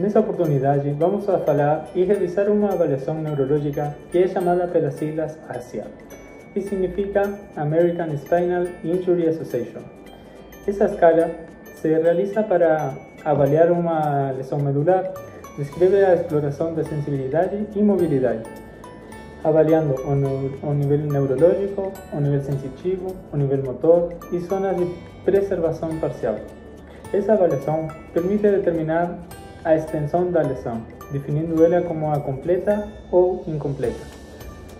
Nessa oportunidade, vamos a falar e revisar uma avaliação neurológica que é chamada pelas siglas ASIA, que significa American Spinal Injury Association. Essa escala se realiza para avaliar uma lesão medular, descreve a exploração da sensibilidade e mobilidade, avaliando o nível neurológico, o nível sensitivo, o nível motor e zonas de preservação parcial. Essa avaliação permite determinar a extensão da lesão, definindo ela como a completa ou incompleta.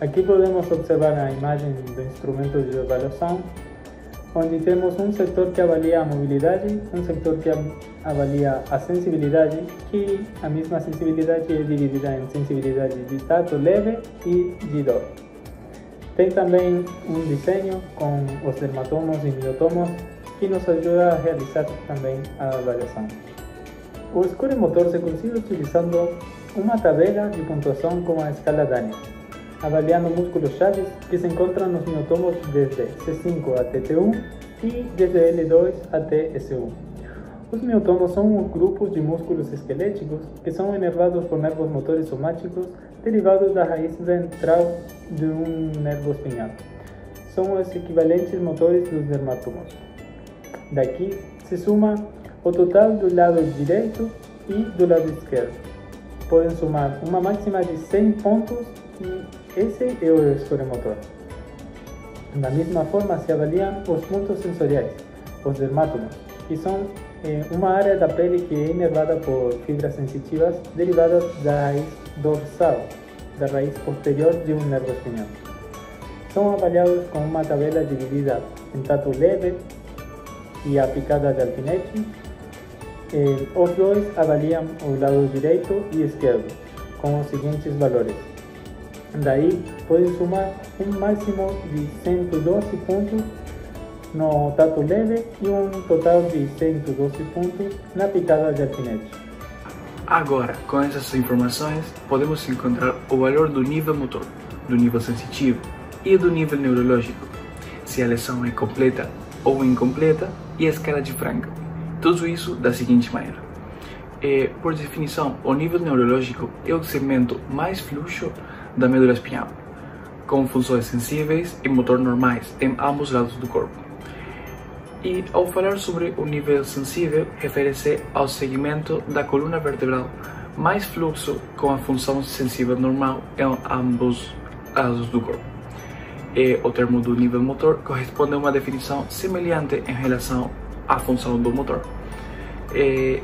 Aqui podemos observar a imagem do instrumento de avaliação, onde temos um setor que avalia a mobilidade, um setor que avalia a sensibilidade, que a mesma sensibilidade é dividida em sensibilidade de tato leve e de dor. Tem também um desenho com os dermatomos e miotomos que nos ajuda a realizar também a avaliação. O score motor se consigue utilizando uma tabela de pontuação com a escala Daniel, avaliando músculos chaves que se encontram nos miotomos desde C5 até T1 e desde L2 até S1. Os miotomos são grupos de músculos esqueléticos que são inervados por nervos motores somáticos derivados da raiz ventral de um nervo espinhal. São os equivalentes motores dos dermatomos. Daqui se soma o total do lado direito e do lado esquerdo. Podem somar uma máxima de 100 pontos e esse é o score motor. Da mesma forma se avaliam os pontos sensoriais, os dermátomos, que são uma área da pele que é inervada por fibras sensitivas derivadas da raiz dorsal, da raiz posterior de um nervo espinhal. São avaliados com uma tabela dividida em tato leve e a picada de alfinete. Os dois avaliam o lado direito e esquerdo com os seguintes valores. Daí podem somar um máximo de 112 pontos no tato leve e um total de 112 pontos na picada de alfinete. Agora, com essas informações, podemos encontrar o valor do nível motor, do nível sensitivo e do nível neurológico, se a lesão é completa ou incompleta e a escala de Frankel. Tudo isso da seguinte maneira. Por definição, o nível neurológico é o segmento mais fluxo da medula espinhal, com funções sensíveis e motor normais em ambos lados do corpo. E ao falar sobre o nível sensível, refere-se ao segmento da coluna vertebral mais fluxo com a função sensível normal em ambos lados do corpo. O termo do nível motor corresponde a uma definição semelhante em relação à função do motor.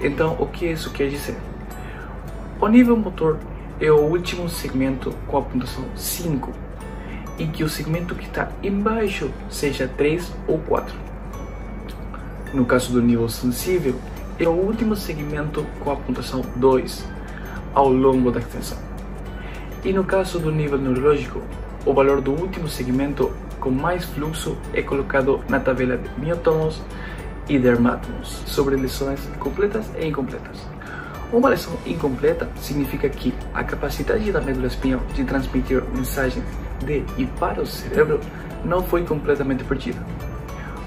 Então, o que isso quer dizer? O nível motor é o último segmento com a pontuação 5 e que o segmento que está embaixo seja 3 ou 4. No caso do nível sensível, é o último segmento com a pontuação 2 ao longo da extensão. E no caso do nível neurológico, o valor do último segmento com mais fluxo é colocado na tabela de miotomos e dermátomos sobre lesões completas e incompletas. Uma lesão incompleta significa que a capacidade da medula espinhal de transmitir mensagens de e para o cérebro não foi completamente perdida.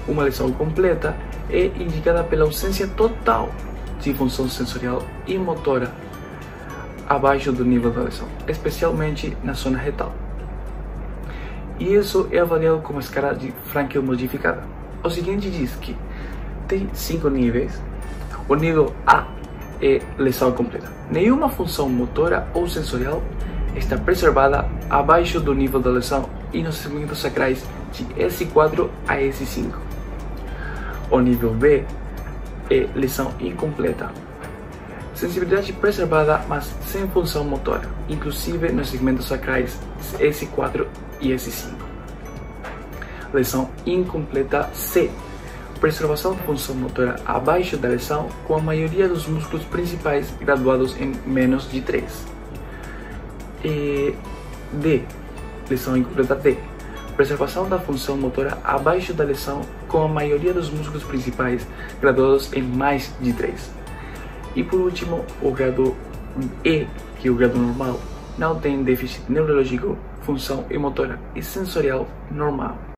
Uma lesão completa é indicada pela ausência total de função sensorial e motora abaixo do nível da lesão, especialmente na zona retal. E isso é avaliado com a escala de Frankel modificada. O seguinte diz que tem 5 níveis. O nível A é lesão completa. Nenhuma função motora ou sensorial está preservada abaixo do nível da lesão e nos segmentos sacrais de S4 a S5. O nível B é lesão incompleta. Sensibilidade preservada, mas sem função motora, inclusive nos segmentos sacrais S4 e S5. Lesão incompleta C. Preservação de função motora abaixo da lesão com a maioria dos músculos principais graduados em menos de 3. D. Lesão incompleta D. Preservação da função motora abaixo da lesão com a maioria dos músculos principais graduados em mais de 3. E por último, o grado E, que é o grado normal, não tem déficit neurológico, função motora e sensorial normal.